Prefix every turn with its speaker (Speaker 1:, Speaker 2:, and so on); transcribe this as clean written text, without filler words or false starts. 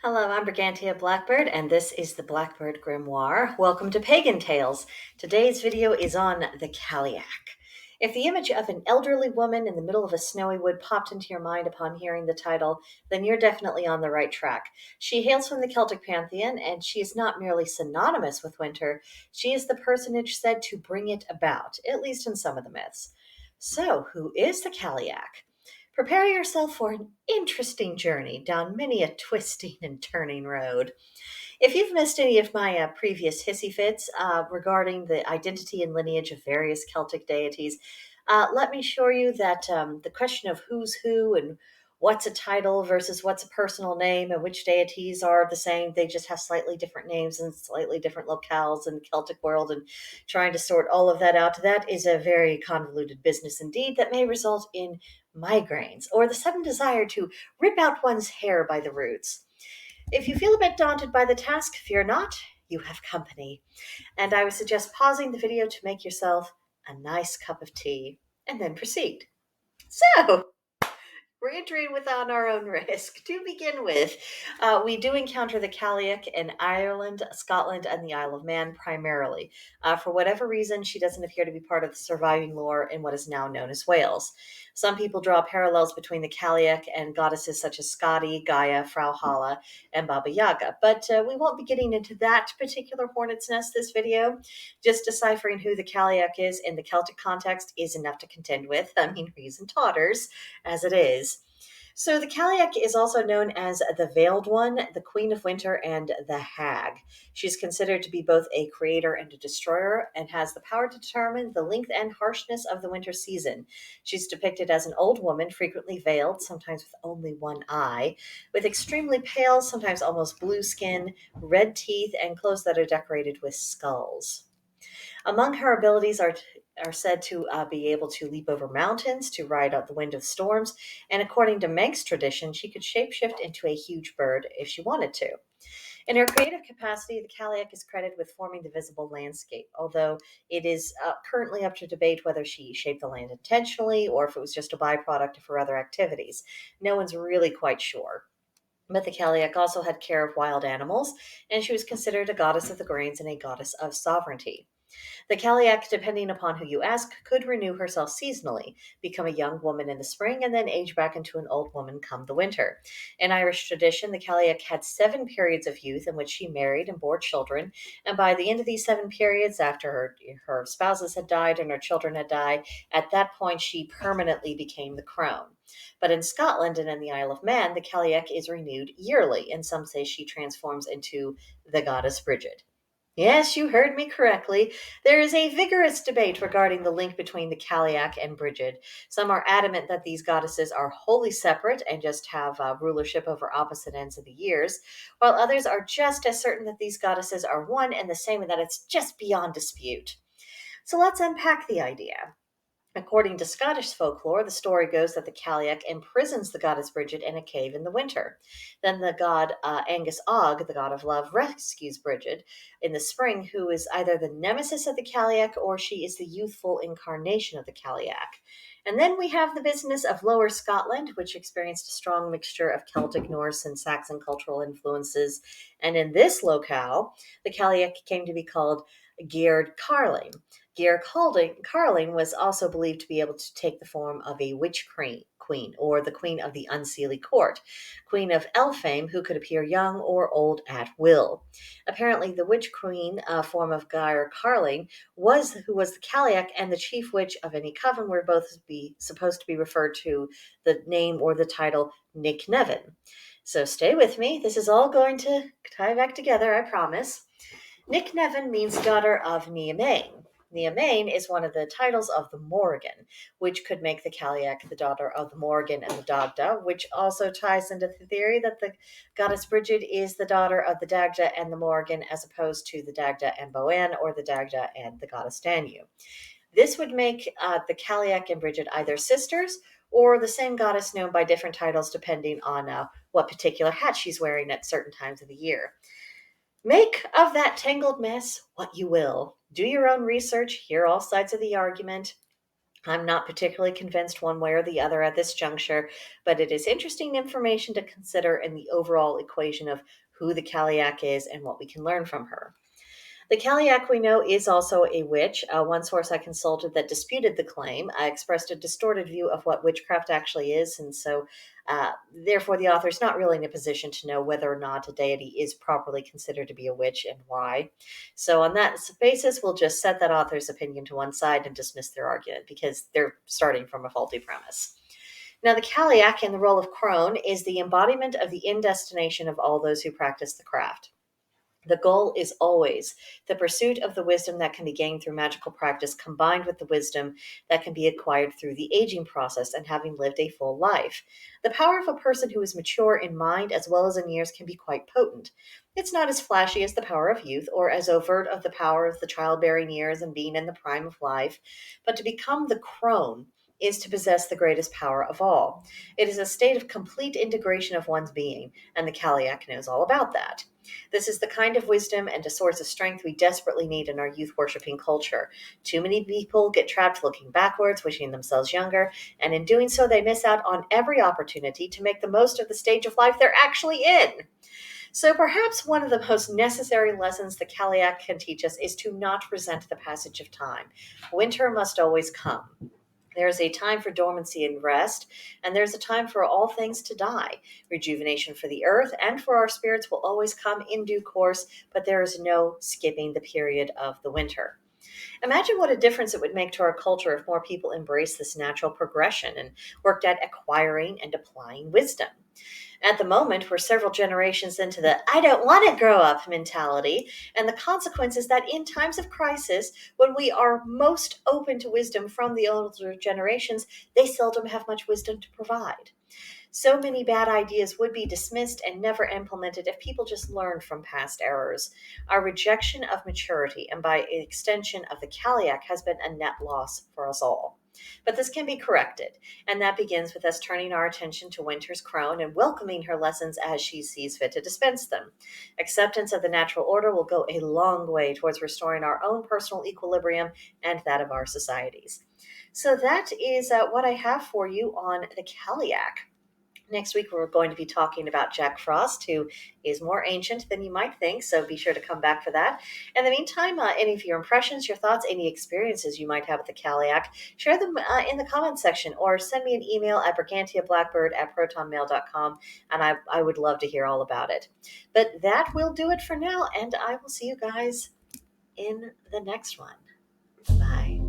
Speaker 1: Hello, I'm Brigantia Blackbird, and this is the Blackbird Grimoire. Welcome to Pagan Tales. Today's video is on the Cailleach. If the image of an elderly woman in the middle of a snowy wood popped into your mind upon hearing the title, then you're definitely on the right track. She hails from the Celtic pantheon, and she is not merely synonymous with winter, she is the personage said to bring it about, at least in some of the myths. So, who is the Cailleach? Prepare yourself for an interesting journey down many a twisting and turning road. If you've missed any of my previous hissy fits regarding the identity and lineage of various Celtic deities, let me assure you that the question of who's who and what's a title versus what's a personal name and which deities are the same, they just have slightly different names and slightly different locales in the Celtic world, and trying to sort all of that out, that is a very convoluted business indeed that may result in migraines or the sudden desire to rip out one's hair by the roots. If you feel a bit daunted by the task, fear not, you have company. And I would suggest pausing the video to make yourself a nice cup of tea and then proceed. So, we're entering without our own risk. To begin with, we do encounter the Cailleach in Ireland, Scotland, and the Isle of Man primarily. For whatever reason, she doesn't appear to be part of the surviving lore in what is now known as Wales. Some people draw parallels between the Cailleach and goddesses such as Skadi, Gaia, Frau Hala, and Baba Yaga, but we won't be getting into that particular hornet's nest this video. Just deciphering who the Cailleach is in the Celtic context is enough to contend with. I mean, reason totters, as it is. So the Cailleach is also known as the Veiled One, the Queen of Winter, and the Hag. She's considered to be both a creator and a destroyer, and has the power to determine the length and harshness of the winter season. She's depicted as an old woman, frequently veiled, sometimes with only one eye, with extremely pale, sometimes almost blue skin, red teeth, and clothes that are decorated with skulls. Among her abilities are said to be able to leap over mountains, to ride out the wind of storms, and according to Manx tradition, she could shapeshift into a huge bird if she wanted to. In her creative capacity, the Cailleach is credited with forming the visible landscape, although it is currently up to debate whether she shaped the land intentionally or if it was just a byproduct of her other activities. No one's really quite sure. But the Cailleach also had care of wild animals, and she was considered a goddess of the grains and a goddess of sovereignty. The Cailleach, depending upon who you ask, could renew herself seasonally, become a young woman in the spring, and then age back into an old woman come the winter. In Irish tradition, the Cailleach had 7 periods of youth in which she married and bore children, and by the end of these 7 periods, after her spouses had died and her children had died, at that point she permanently became the crone. But in Scotland and in the Isle of Man, the Cailleach is renewed yearly, and some say she transforms into the goddess Brigid. Yes, you heard me correctly. There is a vigorous debate regarding the link between the Cailleach and Brigid. Some are adamant that these goddesses are wholly separate and just have rulership over opposite ends of the years, while others are just as certain that these goddesses are one and the same and that it's just beyond dispute. So let's unpack the idea. According to Scottish folklore, the story goes that the Cailleach imprisons the goddess Brigid in a cave in the winter. Then the god Angus Og, the god of love, rescues Brigid in the spring, who is either the nemesis of the Cailleach or she is the youthful incarnation of the Cailleach. And then we have the business of Lower Scotland, which experienced a strong mixture of Celtic, Norse, and Saxon cultural influences. And in this locale, the Cailleach came to be called Geared Carling. Gear Carling was also believed to be able to take the form of a witch queen, or the queen of the unseelie court, queen of Elfame, who could appear young or old at will. Apparently, the witch queen form of Geir Carling who was the Cailleach and the chief witch of any coven, were both supposed to be referred to the name or the title Nick Nevin. So stay with me. This is all going to tie back together, I promise. Nick Nevin means daughter of Niamane. Neomane is one of the titles of the Morrigan, which could make the Cailleach the daughter of the Morrigan and the Dagda, which also ties into the theory that the goddess Brigid is the daughter of the Dagda and the Morrigan, as opposed to the Dagda and Boann, or the Dagda and the goddess Danu. This would make the Cailleach and Brigid either sisters or the same goddess known by different titles depending on what particular hat she's wearing at certain times of the year. Make of that tangled mess what you will. Do your own research, hear all sides of the argument. I'm not particularly convinced one way or the other at this juncture, but it is interesting information to consider in the overall equation of who the Cailleach is and what we can learn from her. The Cailleach, we know, is also a witch. One source I consulted that disputed the claim expressed a distorted view of what witchcraft actually is, and so therefore the author is not really in a position to know whether or not a deity is properly considered to be a witch and why. So on that basis, we'll just set that author's opinion to one side and dismiss their argument because they're starting from a faulty premise. Now, the Cailleach in the role of crone is the embodiment of the end destination of all those who practice the craft. The goal is always the pursuit of the wisdom that can be gained through magical practice, combined with the wisdom that can be acquired through the aging process and having lived a full life. The power of a person who is mature in mind as well as in years can be quite potent. It's not as flashy as the power of youth or as overt of the power of the childbearing years and being in the prime of life, but to become the crone is to possess the greatest power of all. It is a state of complete integration of one's being, and the Cailleach knows all about that. This is the kind of wisdom and a source of strength we desperately need in our youth-worshipping culture. Too many people get trapped looking backwards, wishing themselves younger, and in doing so they miss out on every opportunity to make the most of the stage of life they're actually in. So perhaps one of the most necessary lessons the Cailleach can teach us is to not resent the passage of time. Winter must always come. There's a time for dormancy and rest, and there's a time for all things to die. Rejuvenation for the earth and for our spirits will always come in due course, but there is no skipping the period of the winter. Imagine what a difference it would make to our culture if more people embraced this natural progression and worked at acquiring and applying wisdom. At the moment, we're several generations into the I don't want to grow up mentality, and the consequence is that in times of crisis, when we are most open to wisdom from the older generations, they seldom have much wisdom to provide. So many bad ideas would be dismissed and never implemented if people just learned from past errors. Our rejection of maturity, and by extension of the Cailleach, has been a net loss for us all. But this can be corrected, and that begins with us turning our attention to Winter's crone and welcoming her lessons as she sees fit to dispense them. Acceptance of the natural order will go a long way towards restoring our own personal equilibrium and that of our societies. So that is what I have for you on the Cailleach. Next week, we're going to be talking about Jack Frost, who is more ancient than you might think, so be sure to come back for that. In the meantime, any of your impressions, your thoughts, any experiences you might have with the Cailleach, share them in the comments section, or send me an email at brigantiablackbird@protonmail.com, and I would love to hear all about it. But that will do it for now, and I will see you guys in the next one. Bye.